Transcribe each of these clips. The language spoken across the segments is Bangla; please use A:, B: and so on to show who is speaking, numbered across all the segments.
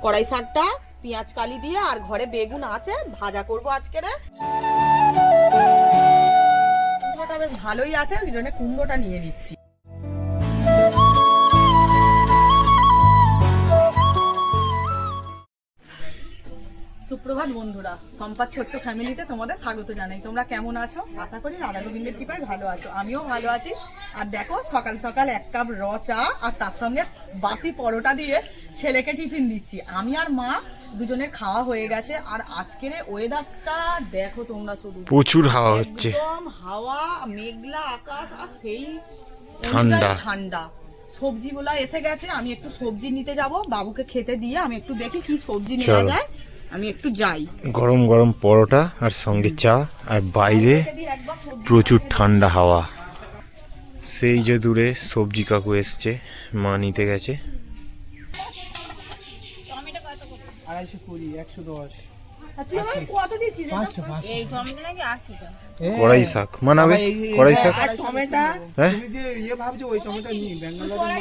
A: কড়াই শাকটা পেঁয়াজ কালি দিয়ে আর ঘরে বেগুন আছে, ভাজা করব আজকে। কুমড়োটা বেশ ভালোই আছে, ওই জন্য কুমড়োটা নিয়ে নিচ্ছি। সুপ্রভাত বন্ধুরা, সম্পাদ ছোট্ট ফ্যামিলিতে তোমাদের স্বাগত জানাই। তোমরা কেমন আছো? আশা করি রাধা গোবিন্দের কৃপায় ভালো আছো। আমিও ভালো আছি। আর দেখো, সকাল সকাল এক কাপ র চা আর তার সঙ্গে বাসি পরোটা দিয়ে ছেলেকে টিফিন দিচ্ছি। আমি আর মা দুজনের খাওয়া হয়ে গেছে। আর আজকের ওয়েদারটা দেখো তোমরা, শুধু
B: প্রচুর হাওয়া হচ্ছে,
A: একদম হাওয়া, মেঘলা আকাশ, আর সেই
B: ঠান্ডা
A: ঠান্ডা। সবজিগুলো এসে গেছে, আমি একটু সবজি নিতে যাব। বাবুকে খেতে দিয়ে আমি একটু দেখি কি সবজি নেওয়া যায়, আমি একটু যাই।
B: গরম গরম পরোটা আর সঙ্গে চা, আর বাইরে প্রচুর ঠান্ডা হাওয়া। সেই যে দূরে সবজি কাকু এসছে, মা নিতে গেছে।
C: 220, 110।
B: কড়াই শাক মানাবে, কড়াই শাক। হ্যাঁ,
C: তুমি যে ভাবছো ওই টমেটো নিয়ে ব্যাঙ্গালোরে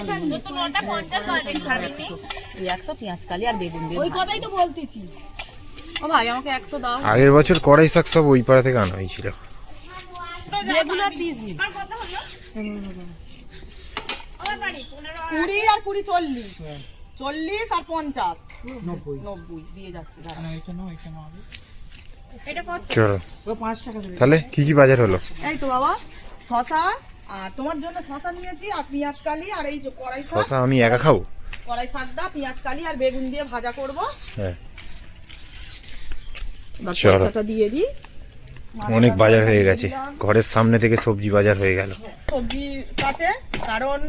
A: 100 পেঁয়াজ কালি আর বেগুন দিয়ে, ওই কথাই তো বলতেছি। ও ভাই, আমাকে 100 দাও।
B: আগের বছর কড়াই শাক সব ওই পাড়া থেকে আনা হয়েছিল।
A: যেগুলো 30 মিনিট, 20 আর 20 40, 40 আর 50, 90 দিয়ে যাচ্ছে।
B: চলো,
C: ও 5 টাকা দেবে।
B: তাহলে কি কি বাজার হলো?
A: এই তো বাবা, শসা, আর তোমার জন্য শসা নিয়েছি, আর পেঁয়াজ কালি, আর এই যে কড়াই শাক।
B: শসা আমি একা খাবো?
A: কড়াই শাকটা পেঁয়াজ কালি আর বেগুন দিয়ে ভাজা করব।
B: হ্যাঁ,
A: চলো শসাটা দিয়ে দিই।
B: অনেক বাজার হয়ে গেছে, ঘরের সামনে থেকে সবজি বাজার হয়ে গেল।
A: সবজি কাছে, কারণ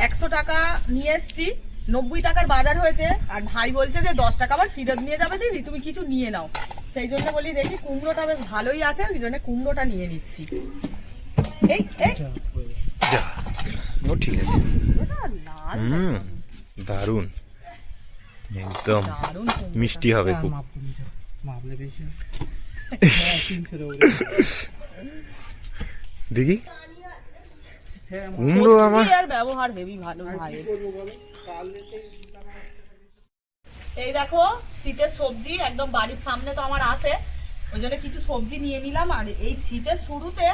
A: 100 টাকা নিয়ে এসছি, 90 টাকার বাজার হয়েছে। আর ভাই বলছে যে 10 টাকা আবার ফেরত নিয়ে যাবে দিদি, তুমি কিছু নিয়ে নাও। সেই জন্য বলি দেখি কুমড়োটা বেশ ভালোই আছে, ওই জন্য কুমড়োটা নিয়ে নিচ্ছি। এই এই
B: যা, ও ঠিক আছে।
A: লাল,
B: দারুন, একদম
A: দারুণ কুমড়ো।
B: মিষ্টি হবে খুব।
C: মাপলে বেশি 300 টাকা।
B: দেখি কুমড়ো আমার
A: সত্যি আর ব্যবহার হেভি ভালো ভাই। এই দেখো, শীতের সবজি একদম বাড়ির সামনে তো আমার আছে, ওই জন্য কিছু সবজি নিয়ে নিলাম। আর এই শীতের শুরুতে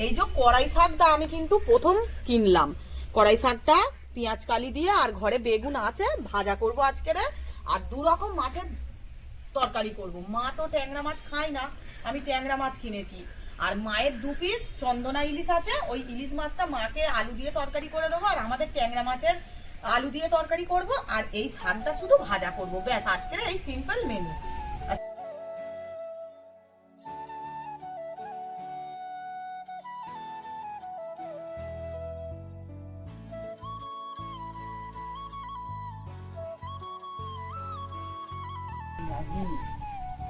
A: এই যে কড়াই শাকটা আমি কিন্তু প্রথম কিনলাম। কড়াই শাকটা পেঁয়াজ কালি দিয়ে আর ঘরে বেগুন আছে, ভাজা করব আজকের। আর 2 রকম মাছের তরকারি করব। মা তো ট্যাংরা মাছ খায় না, আমি ট্যাংরা মাছ কিনেছি। আর মায়ের 2 পিস চন্দনা ইলিশ আছে, ওই ইলিশ মাছটা মাকে আলু দিয়ে তরকারি করে দেবো, আর আমাদের ট্যাংরা মাছের আলু দিয়ে তরকারি করব। আর এই শাকটা শুধু ভাজা করব, ব্যাস আজকের এই সিম্পল মেনু।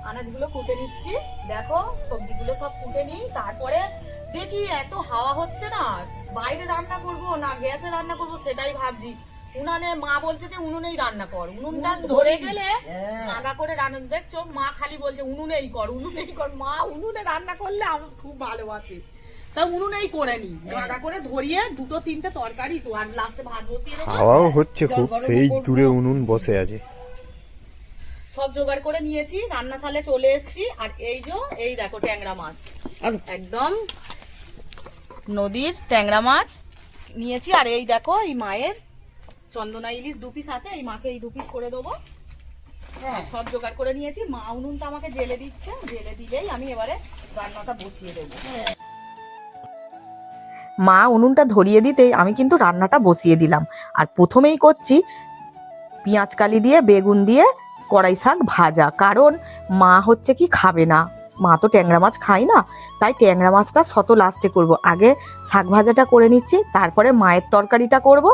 A: আনাজগুলো কুটে নিচ্ছি, দেখো সবজিগুলো সব কুটে নিই। তারপরে দেখি এত হাওয়া হচ্ছে না, বাইরে রান্না করব না গ্যাসে রান্না করব সেটাই ভাবছি। উনানে মা বলছে যে উনুনেই রান্না কর, উনুনটা ধরে গেলে আগা করে রান্না। দেখছো মা খালি বলছে উনুনেই কর, উনুনেই কর। মা উনুনে রান্না করলে আমি খুব ভালোবাসি, তা উনুনেই করে নি, আগা করে ধরিয়ে 2-3টে তরকারি তো, আর লাস্টে ভাত বসিয়ে দেবো।
B: হাওয়াও হচ্ছে খুব, সেই দূরে উনুন বসে আছে।
A: সব জোগাড় করে নিয়েছি, রান্নাশালে চলে এসেছি। আর এই যে এই দেখো ট্যাংরা মাছ, একদম নদীর ট্যাংরা মাছ নিয়েছি। আর এই দেখো এই মায়ের চন্দনা ইলিশ 2 পিস আছে, এই মাকে এই 2 পিস করে দেবো। হ্যাঁ, সব জোগাড় করে নিয়েছি। মা উনুনটা আমাকে জেলে দিচ্ছে, জেলে দিলেই আমি এবারে রান্নাটা বসিয়ে দেবো। মা উনুনটা ধরিয়ে দিতেই আমি কিন্তু রান্নাটা বসিয়ে দিলাম। আর প্রথমেই করছি পেঁয়াজ কালি দিয়ে বেগুন দিয়ে কড়াই শাক ভাজা, কারণ মা হচ্ছে কি খাবে না, মা তো ট্যাংরা মাছ খায় না, তাই ট্যাংরা মাছটা শত লাস্টে করব। আগে শাক ভাজাটা করে নিচ্ছি, তারপরে মায়ের তরকারিটা করব,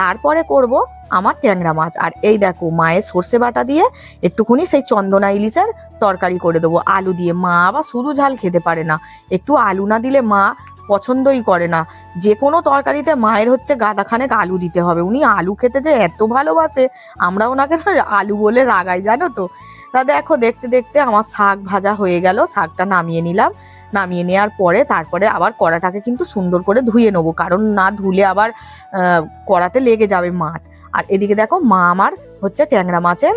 A: তারপরে করব আমার ট্যাংরা মাছ। আর এই দেখো মায়ের সর্ষে বাটা দিয়ে একটুখানি সেই চন্দনা ইলিশের তরকারি করে দেবো আলু দিয়ে। মা আবার শুধু ঝাল খেতে পারে না, একটু আলু না দিলে মা পছন্দই করে না। যে কোনো তরকারিতে মায়ের হচ্ছে গাদাখানেক আলু দিতে হবে, উনি আলু খেতে যে এত ভালোবাসে, আমরা ওনাকে আলু বলে রাগাই, জানো তো। তা দেখো, দেখতে দেখতে আমার শাক ভাজা হয়ে গেল, শাকটা নামিয়ে নিলাম। নামিয়ে নেওয়ার পরে তারপরে আবার কড়াটাকে কিন্তু সুন্দর করে ধুয়ে নেবো, কারণ না ধুলে আবার কড়াতে লেগে যাবে মাছ। আর এদিকে দেখো মা আমার হচ্ছে ট্যাংরা মাছের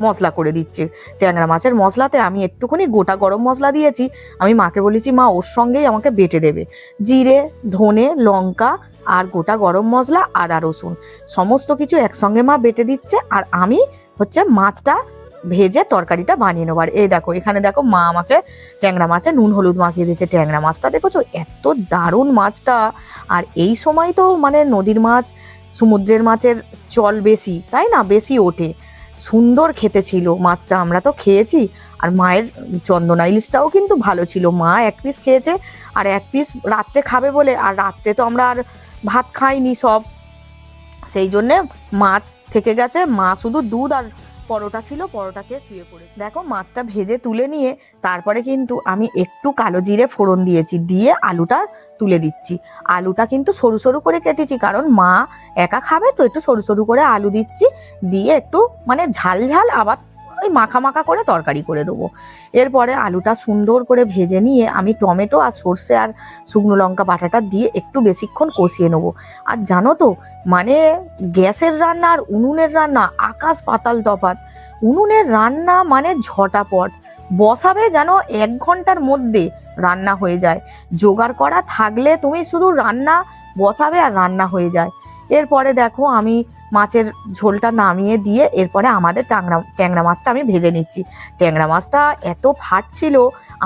A: মশলা করে দিচ্ছে। ট্যাংরা মাছের মশলাতে আমি একটুখানি গোটা গরম মশলা দিয়েছি। আমি মাকে বলেছি মা ওর সঙ্গেই আমাকে বেটে দেবে, জিরে, ধনে, লঙ্কা আর গোটা গরম মশলা, আদা রসুন সমস্ত কিছু একসঙ্গে মা বেটে দিচ্ছে। আর আমি হচ্ছে মাছটা ভেজে তরকারিটা বানিয়ে নেবো। আর এই দেখো এখানে দেখো মা আমাকে ট্যাংরা মাছে নুন হলুদ মাখিয়ে দিয়েছে। ট্যাংরা মাছটা দেখেছো এত দারুণ মাছটা। আর এই সময় তো মানে নদীর মাছ, সমুদ্রের মাছের চল বেশি, তাই না, বেশি ওঠে। সুন্দর খেতে ছিল মাছটা, আমরা তো খেয়েছি। আর মায়ের চন্দনা ইলিশটাও কিন্তু ভালো ছিল। মা এক পিস খেয়েছে আর এক পিস রাত্রে খাবে বলে, আর রাত্রে তো আমরা আর ভাত খাইনি সব, সেই জন্যে মাছ থেকে গেছে। মা শুধু দুধ আর পরোটা ছিল, পরোটা খেয়ে শুয়ে পড়েছে। দেখো মাছটা ভেজে তুলে নিয়ে তারপরে কিন্তু আমি একটু কালো জিরে ফোড়ন দিয়েছি, দিয়ে আলুটা তুলে দিচ্ছি। আলুটা কিন্তু সরু সরু করে কেটেছি, কারণ মা একা খাবে তো একটু সরু সরু করে আলু দিচ্ছি, দিয়ে একটু মানে ঝাল ঝাল আবার ওই মাখা মাখা করে তরকারি করে দেবো। এরপরে আলুটা সুন্দর করে ভেজে নিয়ে আমি টমেটো আর সর্ষে আর শুকনো লঙ্কা বাটাটা দিয়ে একটু বেশিক্ষণ কষিয়ে নেবো। আর জানো তো মানে গ্যাসের রান্না আর উনুনের রান্না আকাশ পাতাল তফাৎ। উনুনের রান্না মানে ঝটাপট, বসাবে যেন 1 ঘন্টার মধ্যে রান্না হয়ে যায়। জোগাড় করা থাকলে তুমি শুধু রান্না বসাবে আর রান্না হয়ে যায়। এরপরে দেখো আমি মাছের ঝোলটা নামিয়ে দিয়ে এরপরে আমাদের ট্যাংরা মাছটা আমি ভেজে নিচ্ছি। ট্যাংরা মাছটা এত ফাটছিল,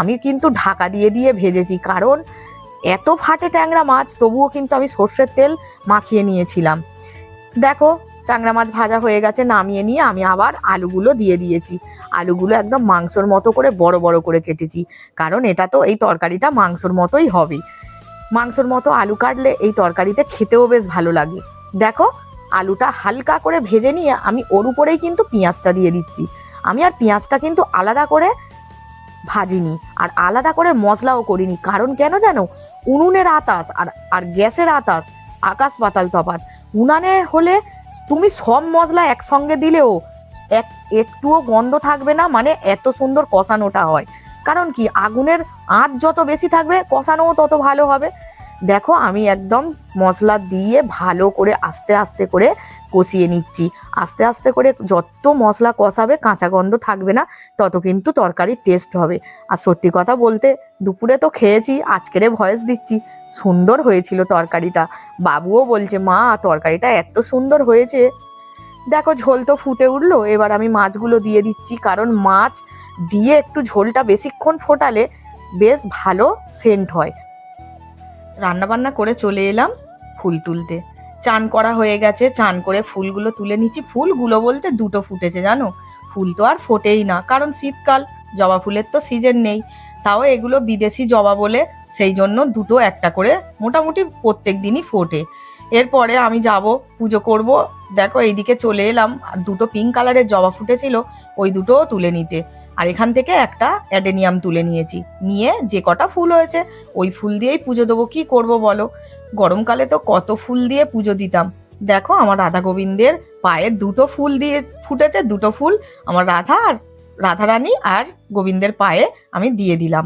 A: আমি কিন্তু ঢাকা দিয়ে দিয়ে ভেজেছি, কারণ এত ফাটে ট্যাংরা মাছ, তবুও কিন্তু আমি সর্ষের তেল মাখিয়ে নিয়েছিলাম। দেখো ট্যাংরা মাছ ভাজা হয়ে গেছে, নামিয়ে নিয়ে আমি আবার আলুগুলো দিয়ে দিয়েছি। আলুগুলো একদম মাংসর মতো করে বড় বড় করে কেটেছি, কারণ এটা তো এই তরকারিটা মাংসর মতোই হবে। মাংসর মতো আলু কাটলে এই তরকারিতে খেতেও বেশ ভালো লাগে। দেখো আলুটা হালকা করে ভেজে নিয়ে আমি ওর উপরেই কিন্তু পেঁয়াজটা দিয়ে দিচ্ছি। আমি আর পেঁয়াজটা কিন্তু আলাদা করে ভাজিনি আর আলাদা করে মশলাও করিনি, কারণ কেন জানো, উনুনের আতাস আর গ্যাসের আতাস আকাশ পাতাল তফাৎ। উনানে হলে তুমি সব মশলা একসঙ্গে দিলেও একটুও গন্ধ থাকবে না, মানে এত সুন্দর কষানোটা হয়। কারণ কি আগুনের আঁচ যত বেশি থাকবে কষানোও তত ভালো হবে। দেখো আমি একদম মশলা দিয়ে ভালো করে আস্তে আস্তে করে কষিয়ে নিচ্ছি। আস্তে আস্তে করে যত মশলা কষাবে কাঁচা গন্ধ থাকবে না, তত কিন্তু তরকারির টেস্ট হবে। আর সত্যি কথা বলতে দুপুরে তো খেয়েছি, আজকেরে ভয়েস দিচ্ছি, সুন্দর হয়েছিল তরকারিটা। বাবুও বলছে মা তরকারিটা এত সুন্দর হয়েছে। দেখো ঝোল তো ফুটে উঠলো, এবার আমি মাছগুলো দিয়ে দিচ্ছি, কারণ মাছ দিয়ে একটু ঝোলটা বেশিক্ষণ ফোটালে বেশ ভালো সেন্ট হয়। রান্নাবান্না করে চলে এলাম ফুল তুলতে। চান করা হয়ে গেছে, চান করে ফুলগুলো তুলে নিচ্ছি। ফুলগুলো বলতে 2টো ফুটেছে জানো, ফুল তো আর ফোটেই না, কারণ শীতকাল, জবা ফুলের তো সিজন নেই। তাও এগুলো বিদেশি জবা বলে সেই জন্য 2টো একটা করে মোটামুটি প্রত্যেক দিনই ফোটে। এরপরে আমি যাব পুজো করব। দেখো এইদিকে চলে এলাম, 2টো পিঙ্ক কালারের জবা ফুটেছিল, ওই 2টোও তুলে নিতে। আর এখান থেকে একটা অ্যাডেনিয়াম তুলে নিয়েছি, নিয়ে যে কটা ফুল হয়েছে ওই ফুল দিয়েই পুজো দেবো। কি করব বলো, গরমকালে তো কত ফুল দিয়ে পুজো দিতাম। দেখো আমার রাধা গোবিন্দের পায়ে 2টো ফুল দিয়ে ফুটেছে, 2টো ফুল আমার রাধারানী আর গোবিন্দের পায়ে আমি দিয়ে দিলাম।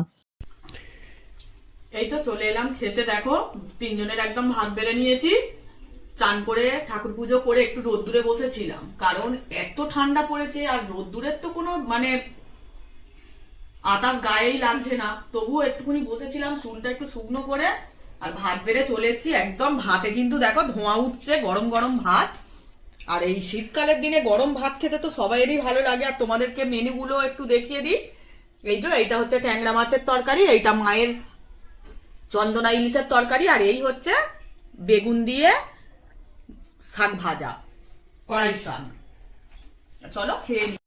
D: এই তো চলে এলাম খেতে। দেখো 3জনের একদম ভাত বেড়ে নিয়েছি। চান করে ঠাকুর পুজো করে একটু রোদ্দুরে বসেছিলাম, কারণ এত ঠান্ডা পড়েছে আর রোদ্দুরের তো কোনো মানে আতাস গায়েই লাগছে না, তবুও একটুখানি বসেছিলাম চুলটা একটু শুকনো করে। আর ভাত বেড়ে চলে এসেছি, একদম ভাতে কিন্তু দেখো ধোঁয়া উঠছে, গরম গরম ভাত। আর এই শীতকালের দিনে গরম ভাত খেতে তো সবাইয়েরই ভালো লাগে। আর তোমাদেরকে মেনুগুলো একটু দেখিয়ে দিই। এই যে এইটা হচ্ছে ট্যাংরা মাছের তরকারি, এইটা মায়ের চন্দনা ইলিশের তরকারি, আর এই হচ্ছে বেগুন দিয়ে শাক ভাজা, কড়াই শাক। চলো খেয়ে নিই।